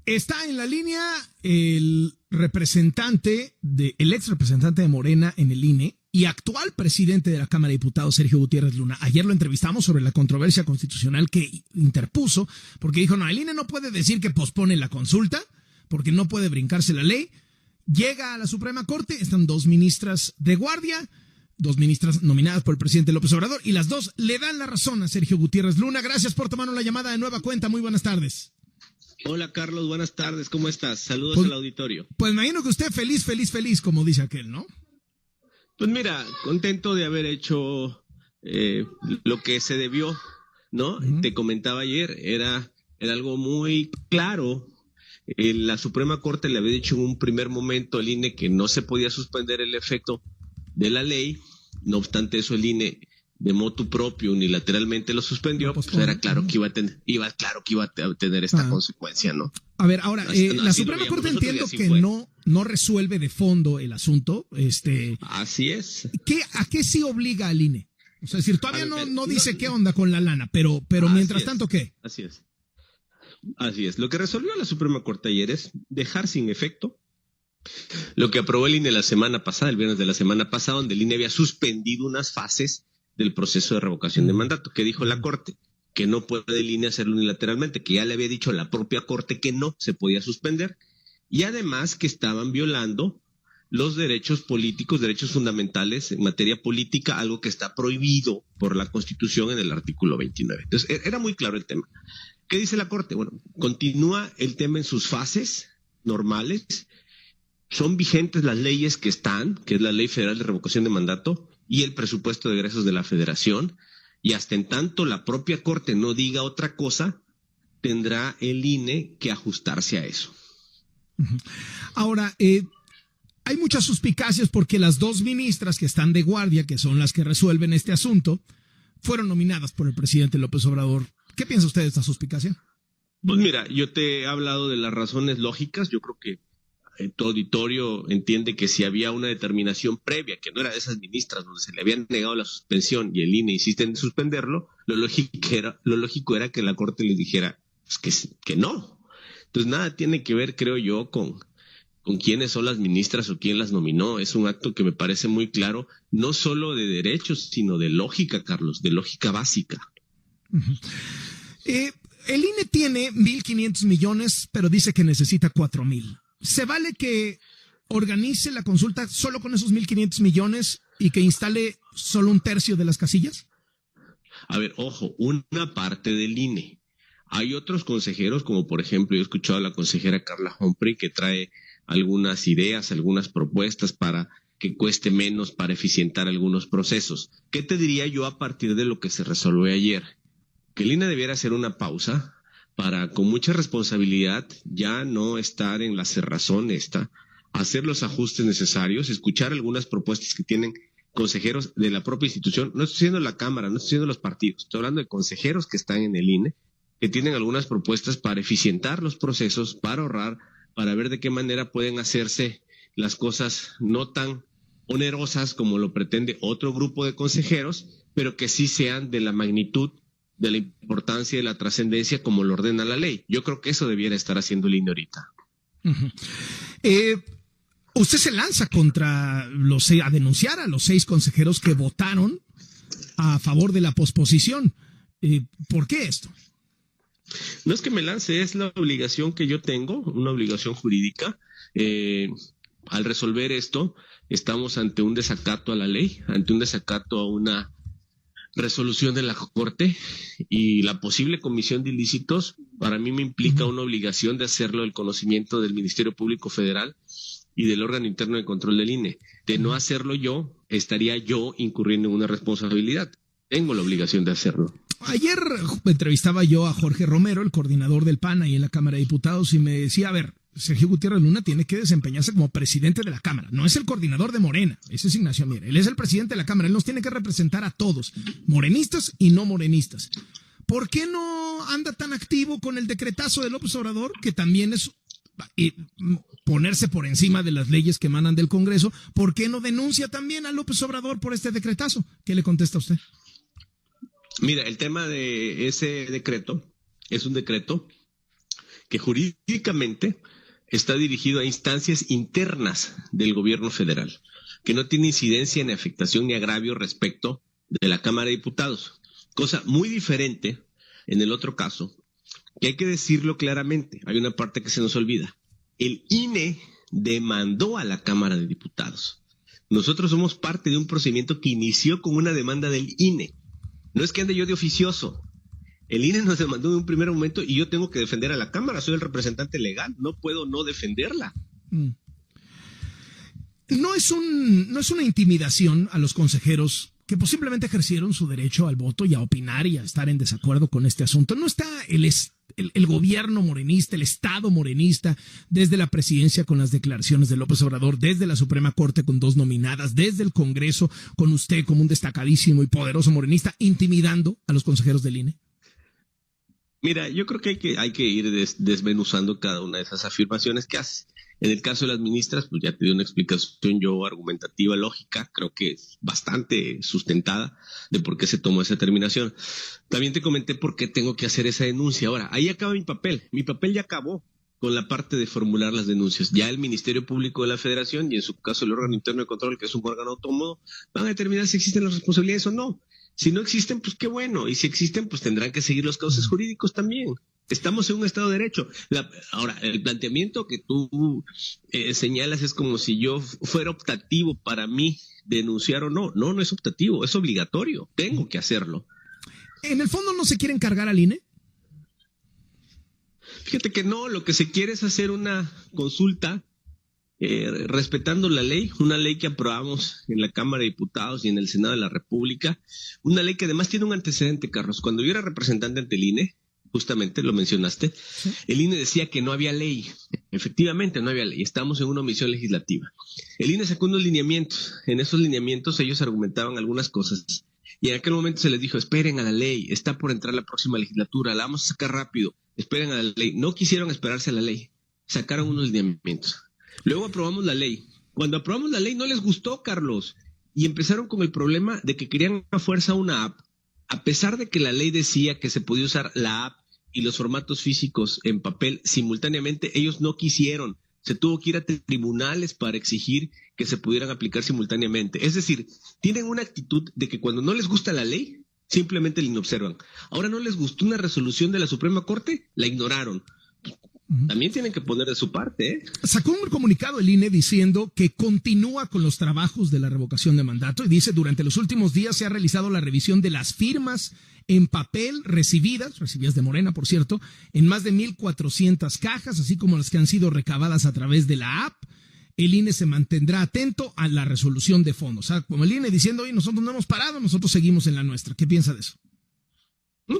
Está en la línea el ex representante de Morena en el INE y actual presidente de la Cámara de Diputados, Sergio Gutiérrez Luna. Ayer lo entrevistamos sobre la controversia constitucional que interpuso, porque dijo, no, el INE no puede decir que pospone la consulta, porque no puede brincarse la ley. Llega a la Suprema Corte, están dos ministras de guardia, dos ministras nominadas por el presidente López Obrador, y las dos le dan la razón a Sergio Gutiérrez Luna. Gracias por tomarnos la llamada de nueva cuenta. Muy buenas tardes. Hola Carlos, buenas tardes, ¿cómo estás? Saludos al auditorio. Pues me imagino que usted feliz, como dice aquel, ¿no? Pues mira, contento de haber hecho lo que se debió, ¿no? Uh-huh. Te comentaba ayer, era algo muy claro. La Suprema Corte le había dicho en un primer momento al INE que no se podía suspender el efecto de la ley. No obstante eso, el INE de motu propio unilateralmente lo suspendió, pues era claro que iba a tener esta consecuencia, ¿no? A ver, ahora, la Suprema Corte entiendo que no resuelve de fondo el asunto. Así es. ¿A qué sí obliga al INE? O sea, es decir, todavía no dice qué onda con la lana, pero mientras tanto, ¿qué? Así es. Lo que resolvió la Suprema Corte ayer es dejar sin efecto lo que aprobó el INE la semana pasada, el viernes de la semana pasada, donde el INE había suspendido unas fases del proceso de revocación de mandato. ¿Qué dijo la Corte? Que no puede el INE hacerlo unilateralmente, que ya le había dicho a la propia Corte que no se podía suspender, y además que estaban violando los derechos políticos, derechos fundamentales en materia política, algo que está prohibido por la Constitución en el artículo 29. Entonces, era muy claro el tema. ¿Qué dice la Corte? Bueno, continúa el tema en sus fases normales, son vigentes las leyes que están, que es la Ley Federal de Revocación de Mandato y el presupuesto de egresos de la Federación, y hasta en tanto la propia Corte no diga otra cosa, tendrá el INE que ajustarse a eso. Ahora, hay muchas suspicacias porque las dos ministras que están de guardia, que son las que resuelven este asunto, fueron nominadas por el presidente López Obrador. ¿Qué piensa usted de esta suspicacia? Pues mira, yo te he hablado de las razones lógicas. Yo creo que tu auditorio entiende que si había una determinación previa, que no era de esas ministras donde se le habían negado la suspensión y el INE insiste en suspenderlo, lo lógico era que la Corte les dijera pues, que no. Entonces nada tiene que ver, creo yo, con quiénes son las ministras o quién las nominó. Es un acto que me parece muy claro, no solo de derechos, sino de lógica, Carlos, de lógica básica. Uh-huh. El INE tiene 1,500 millones, pero dice que necesita 4,000. ¿Se vale que organice la consulta solo con esos 1,500 millones y que instale solo un tercio de las casillas? A ver, ojo, una parte del INE. Hay otros consejeros, como por ejemplo, yo he escuchado a la consejera Carla Humphrey, que trae algunas ideas, algunas propuestas para que cueste menos, para eficientar algunos procesos. ¿Qué te diría yo a partir de lo que se resolvió ayer? Que el INE debiera hacer una pausa para, con mucha responsabilidad, ya no estar en la cerrazón hacer los ajustes necesarios, escuchar algunas propuestas que tienen consejeros de la propia institución. No estoy diciendo la Cámara, no estoy diciendo los partidos, estoy hablando de consejeros que están en el INE, que tienen algunas propuestas para eficientar los procesos, para ahorrar, para ver de qué manera pueden hacerse las cosas no tan onerosas como lo pretende otro grupo de consejeros, pero que sí sean de la magnitud, de la importancia y de la trascendencia como lo ordena la ley. Yo creo que eso debiera estar haciendo el INE ahorita. Uh-huh. Usted se lanza a denunciar a los 6 consejeros que votaron a favor de la posposición. ¿Por qué esto? No es que me lance, es la obligación que yo tengo, una obligación jurídica. Al resolver esto, estamos ante un desacato a la ley, ante un desacato a una resolución de la Corte, y la posible comisión de ilícitos para mí me implica una obligación de hacerlo del conocimiento del Ministerio Público Federal y del órgano interno de control del INE. De no hacerlo yo, estaría yo incurriendo en una responsabilidad. Tengo la obligación de hacerlo. Ayer entrevistaba yo a Jorge Romero, el coordinador del PAN ahí en la Cámara de Diputados, y me decía, a ver, Sergio Gutiérrez Luna tiene que desempeñarse como presidente de la Cámara. No es el coordinador de Morena, ese es Ignacio Mier. Él es el presidente de la Cámara, él nos tiene que representar a todos, morenistas y no morenistas. ¿Por qué no anda tan activo con el decretazo de López Obrador, que también es ponerse por encima de las leyes que emanan del Congreso? ¿Por qué no denuncia también a López Obrador por este decretazo? ¿Qué le contesta a usted? Mira, el tema de ese decreto es un decreto que jurídicamente está dirigido a instancias internas del gobierno federal, que no tiene incidencia ni afectación ni agravio respecto de la Cámara de Diputados. Cosa muy diferente en el otro caso, que hay que decirlo claramente, hay una parte que se nos olvida. El INE demandó a la Cámara de Diputados. Nosotros somos parte de un procedimiento que inició con una demanda del INE. No es que ande yo de oficioso. El INE nos demandó en un primer momento y yo tengo que defender a la Cámara. Soy el representante legal. No puedo no defenderla. No es una intimidación a los consejeros que posiblemente ejercieron su derecho al voto y a opinar y a estar en desacuerdo con este asunto. ¿No está el gobierno morenista, el Estado morenista, desde la presidencia con las declaraciones de López Obrador, desde la Suprema Corte con 2 nominadas, desde el Congreso con usted como un destacadísimo y poderoso morenista, intimidando a los consejeros del INE? Mira, yo creo que hay que ir desmenuzando cada una de esas afirmaciones que hace. En el caso de las ministras, pues ya te di una explicación yo argumentativa, lógica, creo que es bastante sustentada de por qué se tomó esa determinación. También te comenté por qué tengo que hacer esa denuncia. Ahora, ahí acaba mi papel. Mi papel ya acabó con la parte de formular las denuncias. Ya el Ministerio Público de la Federación y en su caso el órgano interno de control, que es un órgano autónomo, van a determinar si existen las responsabilidades o no. Si no existen, pues qué bueno. Y si existen, pues tendrán que seguir los cauces jurídicos también. Estamos en un Estado de Derecho. Ahora, el planteamiento que tú señalas es como si yo fuera optativo para mí denunciar o no. No, no es optativo, es obligatorio. Tengo que hacerlo. ¿En el fondo no se quieren cargar al INE? Fíjate que no, lo que se quiere es hacer una consulta respetando la ley, una ley que aprobamos en la Cámara de Diputados y en el Senado de la República, una ley que además tiene un antecedente, Carlos. Cuando yo era representante ante el INE, justamente lo mencionaste, ¿sí? El INE decía que no había ley. Efectivamente no había ley, estamos en una omisión legislativa. El INE sacó unos lineamientos, en esos lineamientos ellos argumentaban algunas cosas y en aquel momento se les dijo, esperen a la ley, está por entrar la próxima legislatura, la vamos a sacar rápido, esperen a la ley. No quisieron esperarse a la ley, sacaron unos lineamientos. Luego aprobamos la ley. Cuando aprobamos la ley no les gustó, Carlos, y empezaron con el problema de que querían a fuerza una app. A pesar de que la ley decía que se podía usar la app y los formatos físicos en papel simultáneamente, ellos no quisieron. Se tuvo que ir a tribunales para exigir que se pudieran aplicar simultáneamente. Es decir, tienen una actitud de que cuando no les gusta la ley, simplemente la inobservan. Ahora no les gustó una resolución de la Suprema Corte, la ignoraron. También tienen que poner de su parte, ¿eh? Sacó un comunicado el INE diciendo que continúa con los trabajos de la revocación de mandato y dice, durante los últimos días se ha realizado la revisión de las firmas en papel recibidas de Morena, por cierto, en más de 1,400 cajas, así como las que han sido recabadas a través de la app. El INE se mantendrá atento a la resolución de fondos. O sea, como el INE diciendo, oye, nosotros no hemos parado, nosotros seguimos en la nuestra. ¿Qué piensa de eso?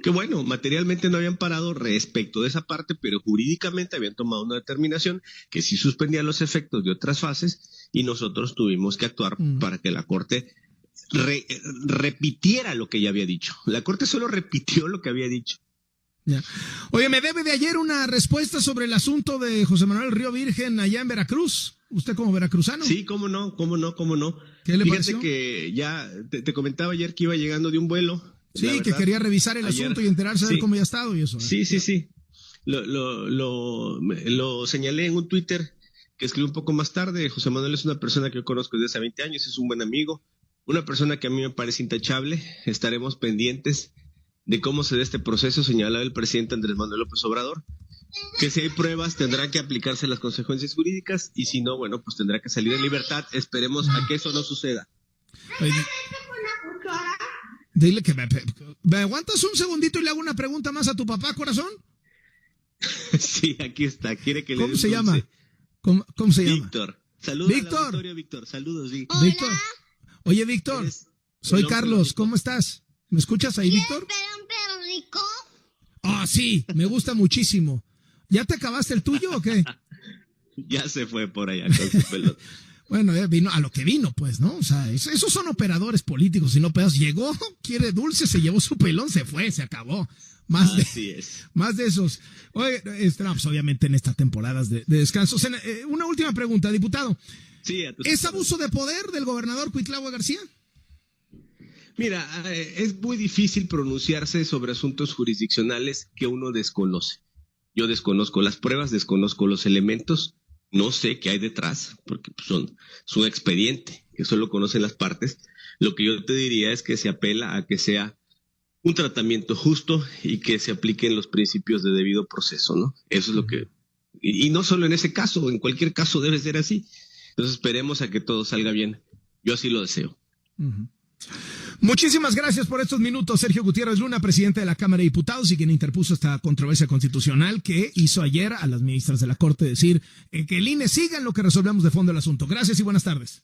Que bueno, materialmente no habían parado respecto de esa parte, pero jurídicamente habían tomado una determinación que sí suspendía los efectos de otras fases y nosotros tuvimos que actuar para que la Corte repitiera lo que ya había dicho. La Corte solo repitió lo que había dicho. Ya. Oye, me debe de ayer una respuesta sobre el asunto de José Manuel Río Virgen allá en Veracruz. ¿Usted como veracruzano? Sí, cómo no. ¿Qué le Fíjate pareció? Que ya te comentaba ayer que iba llegando de un vuelo. Sí, que quería revisar el asunto y enterarse de cómo había estado y eso. Sí. Lo señalé en un Twitter que escribí un poco más tarde. José Manuel es una persona que yo conozco desde hace 20 años, es un buen amigo, una persona que a mí me parece intachable. Estaremos pendientes de cómo se dé este proceso, señalaba el presidente Andrés Manuel López Obrador, que si hay pruebas tendrán que aplicarse las consecuencias jurídicas y si no, bueno, pues tendrá que salir en libertad. Esperemos a que eso no suceda. Dile que me aguantas un segundito y le hago una pregunta más a tu papá, corazón. Sí, aquí está. Quiere que le ¿Cómo se llama? ¿Cómo se llama? Víctor. Saludos. Víctor. Saludos, Hola. Víctor. Oye, Víctor. Soy Carlos. ¿Cómo estás? ¿Me escuchas ahí, Víctor? ¿Pero rico? Ah, sí. Me gusta muchísimo. ¿Ya te acabaste el tuyo o qué? Ya se fue por allá con su pelota. Bueno, vino a lo que vino, pues, ¿no? O sea, esos son operadores políticos, si no pedazos. Llegó, quiere dulce, se llevó su pelón, se fue, se acabó. Más de esos. Oye, pues, obviamente en estas temporadas de descanso. Una última pregunta, diputado. Sí, ¿Es abuso de poder del gobernador Cuitlahua García? Mira, es muy difícil pronunciarse sobre asuntos jurisdiccionales que uno desconoce. Yo desconozco las pruebas, desconozco los elementos, no sé qué hay detrás, porque es un expediente, eso lo conocen las partes. Lo que yo te diría es que se apela a que sea un tratamiento justo y que se apliquen los principios de debido proceso, ¿no? Eso es lo que... Y no solo en ese caso, en cualquier caso debe ser así. Entonces esperemos a que todo salga bien. Yo así lo deseo. Uh-huh. Muchísimas gracias por estos minutos, Sergio Gutiérrez Luna, presidente de la Cámara de Diputados y quien interpuso esta controversia constitucional que hizo ayer a las ministras de la Corte decir que el INE siga en lo que resolvemos de fondo el asunto. Gracias y buenas tardes.